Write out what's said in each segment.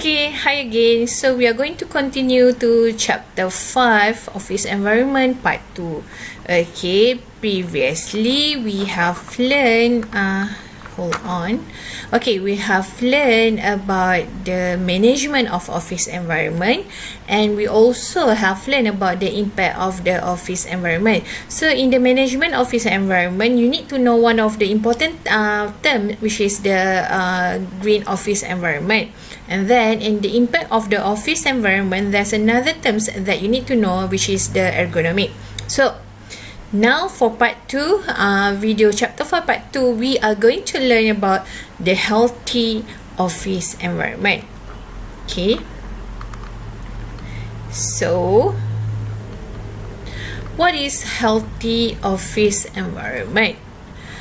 Okay, hi again. So we are going to continue to chapter 5, Office Environment Part 2. Okay, previously we have learned, hold on. Okay, we have learned about the management of office environment, and we also have learned about the impact of the office environment. So in the management office environment, you need to know one of the important term, which is the green office environment. And then in the impact of the office environment, there's another terms that you need to know, which is the ergonomic. So now for part 2, video chapter 4 part 2, we are going to learn about the healthy office environment. Okay, so what is healthy office environment?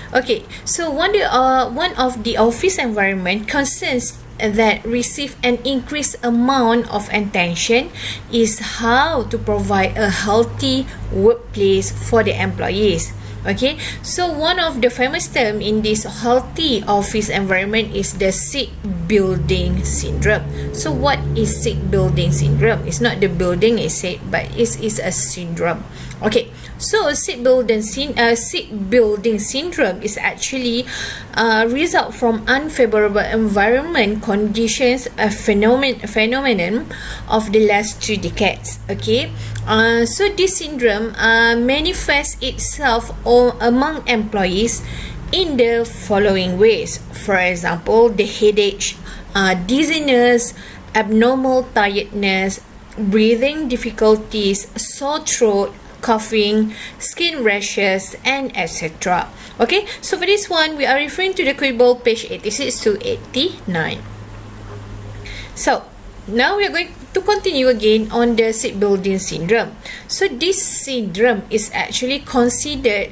Okay, so one of the office environment concerns that receive an increased amount of attention is how to provide a healthy workplace for the employees. Okay, so one of the famous term in this healthy office environment is the sick building syndrome. So what is sick building syndrome? It's not the building is sick, but it is a syndrome. Okay, so sick building syndrome is actually result from unfavorable environment conditions, a phenomenon of the last 2 decades. Okay, so this syndrome manifests itself among employees in the following ways. For example, the headache, dizziness, abnormal tiredness, breathing difficulties, sore throat, coughing, skin rashes, and etc. Okay, so for this one, we are referring to the Quibble page 86 to 89. So now we are going to continue again on the sick building syndrome. So this syndrome is actually considered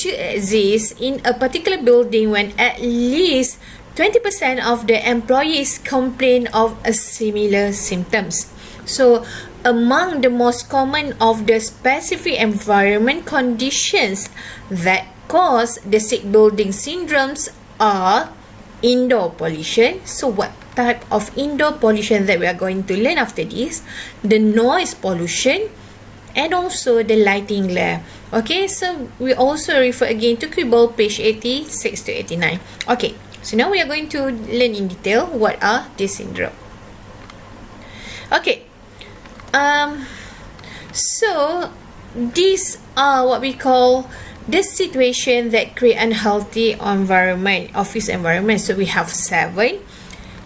to exist in a particular building when at least 20% of the employees complain of a similar symptoms. So among the most common of the specific environment conditions that cause the sick building syndromes are indoor pollution. So what type of indoor pollution that we are going to learn after this? The noise pollution, and also the lighting glare. Okay, so we also refer again to Quibble page 86 to 89. Okay, so now we are going to learn in detail what are these syndrome. Okay, so these are what we call the situation that create unhealthy environment, office environment. So we have 7.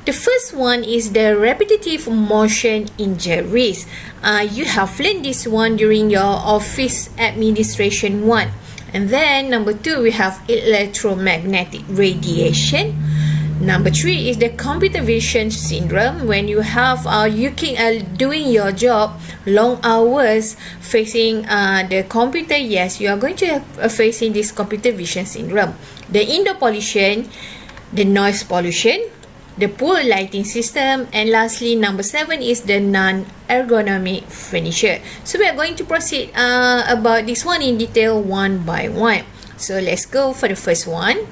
The first one is the repetitive motion injuries. You have learned this one during your office administration 1. And then number 2, we have electromagnetic radiation. Number 3 is the computer vision syndrome. When you have doing your job long hours facing the computer, yes, you are going to have facing this computer vision syndrome. The indoor pollution, the noise pollution, the poor lighting system, and lastly number 7 is the non-ergonomic furniture. So we are going to proceed about this one in detail one by one. So let's go for the first one.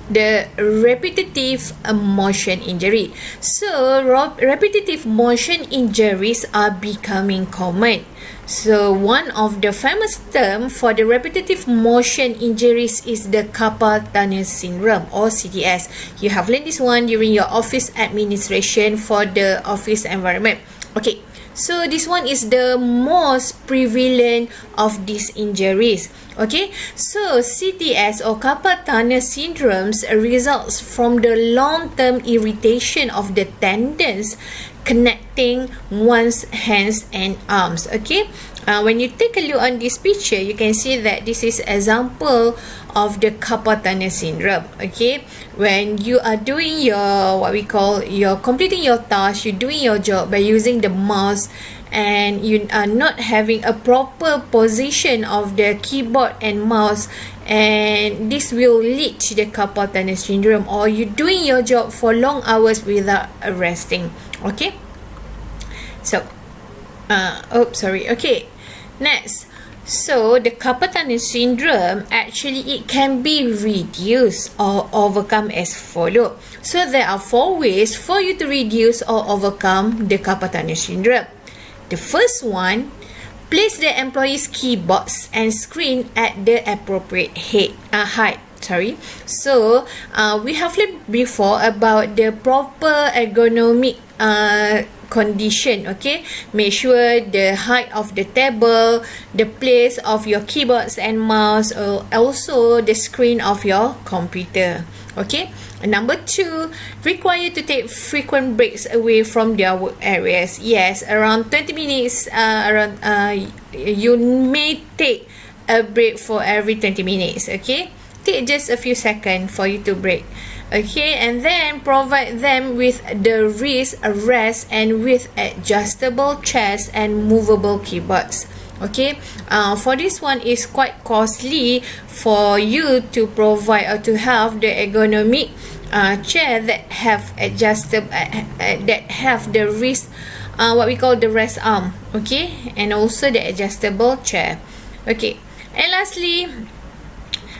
The repetitive motion injury. So repetitive motion injuries are becoming common. So one of the famous term for the repetitive motion injuries is the Kapatana Syndrome or CTS. You have learned this one during your office administration for the office environment. Okay, so this one is the most prevalent of these injuries. Okay, so CTS or Kapatana syndromes results from the long-term irritation of the tendons connecting one's hands and arms. Okay, when you take a look on this picture, you can see that this is example of the Kapatana syndrome. Okay, when you are doing your completing your task, you're doing your job by using the mouse, and you are not having a proper position of the keyboard and mouse, and this will lead to the Kapatana syndrome, or you doing your job for long hours without resting. Okay, so okay, next, So the Kapatana syndrome, actually it can be reduced or overcome as follow. So there are 4 ways for you to reduce or overcome the Kapatana syndrome. The first one, place the employee's keyboards and screen at the appropriate height. So we have learned before about the proper ergonomic condition. Okay, make sure the height of the table, the place of your keyboards and mouse, or also the screen of your computer. Okay, number 2, require to take frequent breaks away from their work areas. Yes, around 20 minutes. You may take a break for every 20 minutes. Okay, take just a few seconds for you to break. Okay, and then provide them with the wrist rest and with adjustable chairs and movable keyboards. Okay, for this one is quite costly for you to provide or to have the ergonomic chair that have adjustable that have the wrist, what we call the rest arm. Okay, and also the adjustable chair. Okay, and lastly,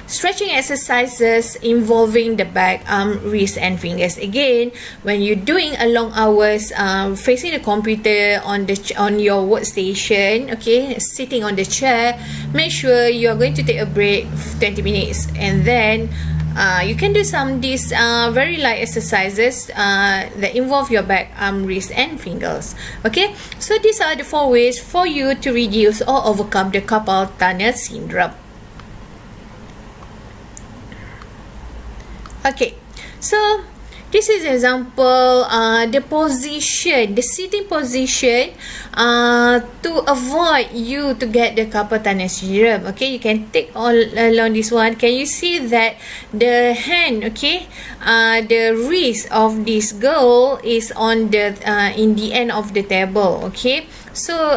stretching exercises involving the back, arm, wrist and fingers. Again, when you're doing a long hours facing the computer on your workstation, okay, sitting on the chair, make sure you're going to take a break 20 minutes, and then you can do some these very light exercises that involve your back, arm, wrist and fingers. Okay, so these are the 4 ways for you to reduce or overcome the Kapatana syndrome. Okay, so this is example, the position, the sitting position to avoid you to get the Kapatana syndrome. Okay, you can take all along this one. Can you see that the hand, okay, the wrist of this girl is on the in the end of the table. Okay, so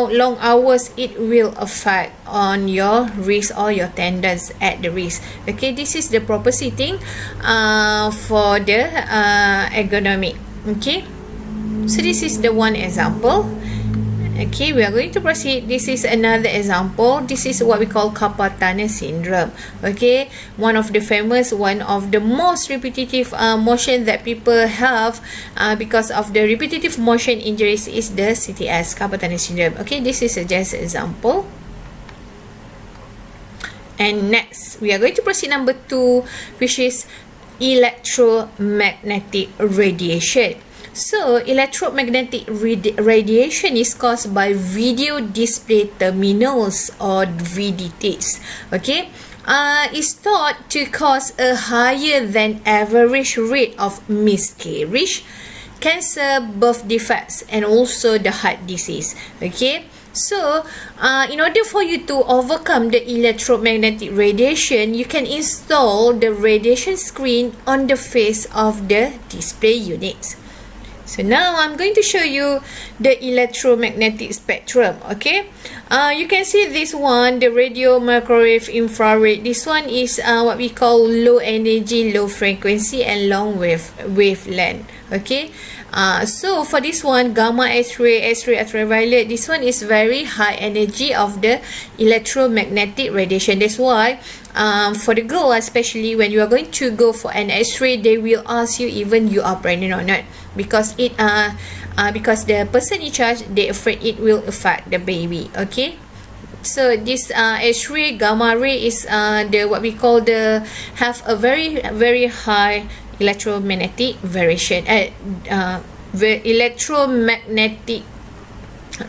long hours it will affect on your wrist or your tendons at the wrist. Okay, this is the proper sitting for the ergonomic. Okay, so this is the one example. Okay, we are going to proceed. This is another example. This is what we call Kapatana syndrome. Okay, one of the famous, one of the most repetitive motion that people have because of the repetitive motion injuries is the CTS, Kapatana syndrome. Okay, this is just an example. And next, we are going to proceed number 2, which is electromagnetic radiation. So, electromagnetic radiation is caused by video display terminals or VDTs. Okay, is thought to cause a higher than average rate of miscarriage, cancer, birth defects, and also the heart disease. Okay, so in order for you to overcome the electromagnetic radiation, you can install the radiation screen on the face of the display units. So now I'm going to show you the electromagnetic spectrum. Okay, you can see this one, the radio, microwave, infrared. This one is what we call low energy, low frequency and long wavelength. Okay, so for this one, gamma, X-ray, ultraviolet, this one is very high energy of the electromagnetic radiation. That's why for the girl, especially when you are going to go for an X-ray, they will ask you even you are pregnant or not, because it because the person in charge, they afraid it will affect the baby. Okay, so this X-ray, gamma ray is the what we call the have a very high electromagnetic variation, electromagnetic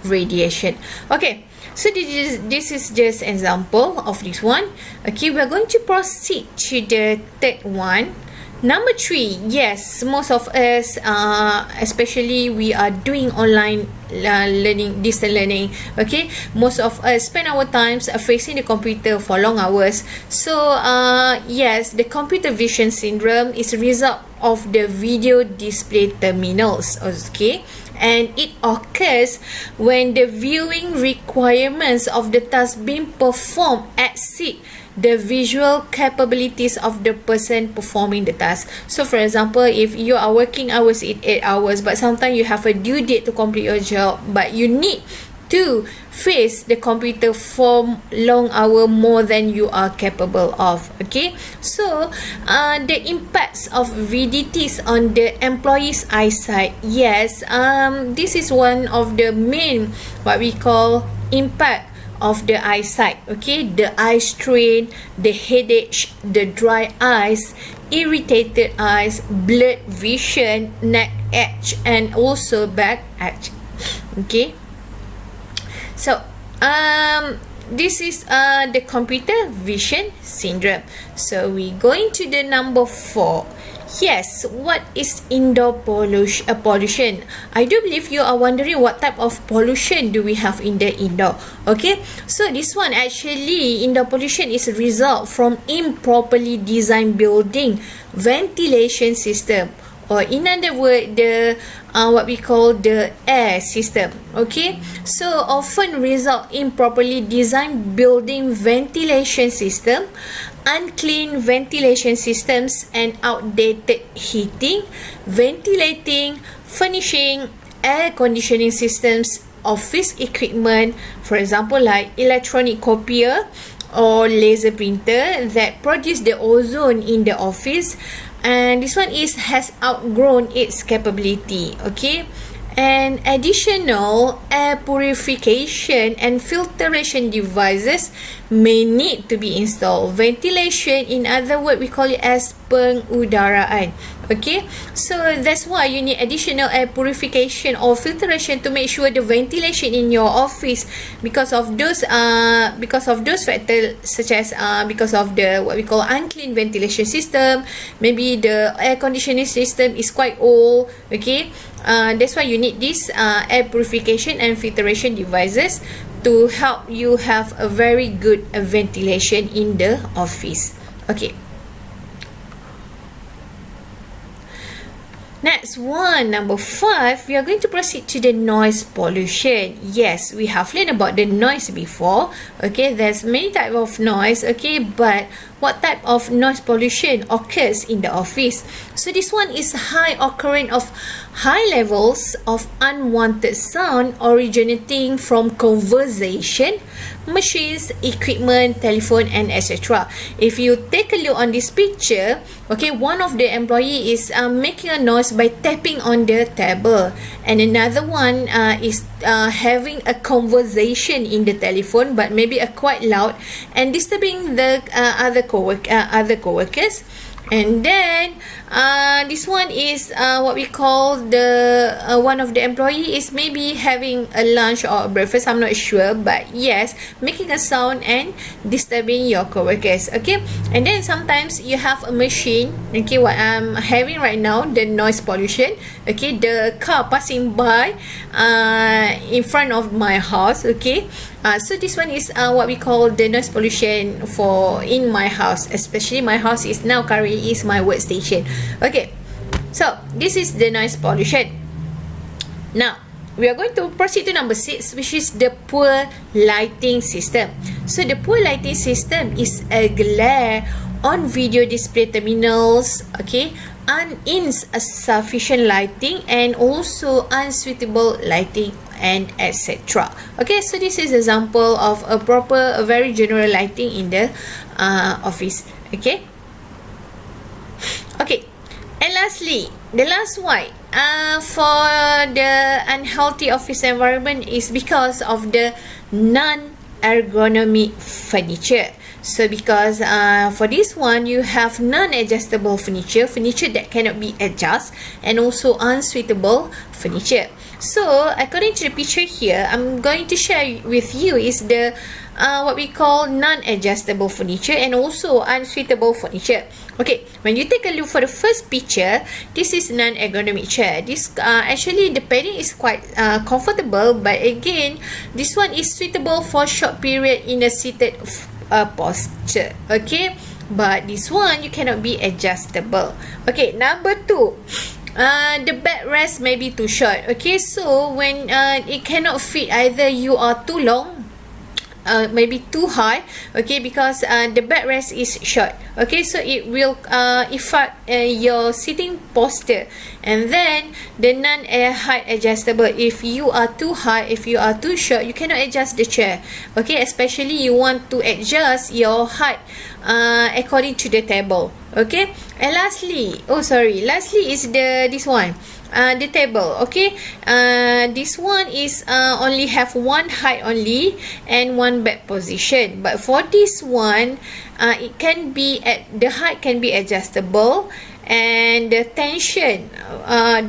radiation. Okay, so this is just example of this one. Okay, we are going to proceed to the third one. Number 3, yes, most of us, especially we are doing online learning, distant learning. Okay, most of us spend our times facing the computer for long hours. So yes, the computer vision syndrome is a result of the video display terminals. Okay, and it occurs when the viewing requirements of the task being performed exceed the visual capabilities of the person performing the task. So for example, if you are working hours in 8 hours, but sometimes you have a due date to complete your job, but you need to face the computer for long hour more than you are capable of. Okay, so the impacts of VDTs on the employee's eyesight. Yes, this is one of the main what we call impact of the eyesight. Okay, the eye strain, the headache, the dry eyes, irritated eyes, blurred vision, neck edge, and also back edge. Okay, so this is the computer vision syndrome. So we going to the number 4. Yes, what is indoor pollution? I do believe you are wondering what type of pollution do we have in the indoor. Okay, so this one actually, indoor pollution is a result from improperly designed building ventilation system, or in other words, the what we call the air system. Okay, so often result improperly designed building ventilation system, unclean ventilation systems, and outdated heating, ventilating, furnishing, air conditioning systems, office equipment, for example like electronic copier or laser printer that produce the ozone in the office, and this one has outgrown its capability. Okay, and additional air purification and filtration devices may need to be installed. Ventilation, in other words, we call it as pengudaraan. Okay, so that's why you need additional air purification or filtration to make sure the ventilation in your office, because of those factors such as because of the what we call unclean ventilation system, maybe the air conditioning system is quite old. Okay, that's why you need this air purification and filtration devices to help you have a very good ventilation in the office. Okay, next one, number 5, we are going to proceed to the noise pollution. Yes, we have learned about the noise before. Okay, there's many types of noise. Okay, but what type of noise pollution occurs in the office? So this one is high occurrence of high levels of unwanted sound originating from conversation, machines, equipment, telephone, and etc. If you take a look on this picture, okay, one of the employee is making a noise by tapping on the table, and another one is having a conversation in the telephone, but maybe quite loud and disturbing the other co-workers. And then this one is what we call the one of the employee is maybe having a lunch or a breakfast, I'm not sure, but yes, making a sound and disturbing your co-workers. Okay, and then sometimes you have a machine. Okay, what I'm having right now, the noise pollution. Okay, the car passing by in front of my house. Okay, so this one is what we call the noise pollution for in my house, especially my house is now currently is my workstation. Okay, so this is the noise pollution. Now we are going to proceed to number 6, which is the poor lighting system. So the poor lighting system is a glare on video display terminals. Okay, insufficient lighting and also unsuitable lighting and etc. Okay, so this is example of a very general lighting in the office. Okay, and lastly, the last one for the unhealthy office environment is because of the non-ergonomic furniture. So because for this one, you have non-adjustable furniture that cannot be adjusted, and also unsuitable furniture. So according to the picture here, I'm going to share with you is the what we call non-adjustable furniture and also unsuitable furniture. Okay, when you take a look for the first picture, this is non-ergonomic chair. This actually the padding is quite comfortable, but again, this one is suitable for short period in a seated posture. Okay, but this one you cannot be adjustable. Okay, number 2. The backrest may be too short. Okay, so when it cannot fit, either you are too long maybe too high, okay, because the backrest is short, okay, so it will affect your sitting posture. And then the height adjustable, if you are too high, if you are too short, you cannot adjust the chair, okay, especially you want to adjust your height according to the table, okay. And lastly is this one, the table, okay. This one is only have one height only and one back position, but for this one it can be the height can be adjustable, and the tension,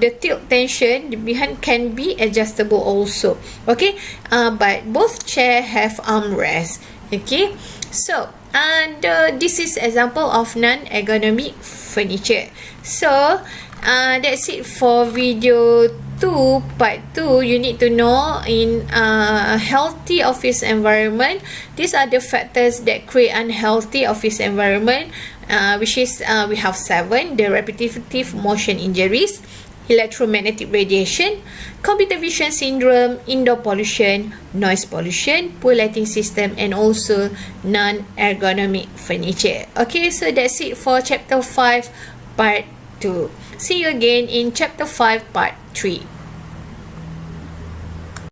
the tilt tension behind can be adjustable also, okay. But both chair have armrest, okay. So and this is example of non-ergonomic furniture. So that's it for video 2, part 2. You need to know in a healthy office environment, these are the factors that create unhealthy office environment, which is we have 7: the repetitive motion injuries, electromagnetic radiation, computer vision syndrome, indoor pollution, noise pollution, poor lighting system, and also non-ergonomic furniture. Okay, so that's it for chapter 5 part 2. See you again in chapter 5 part 3.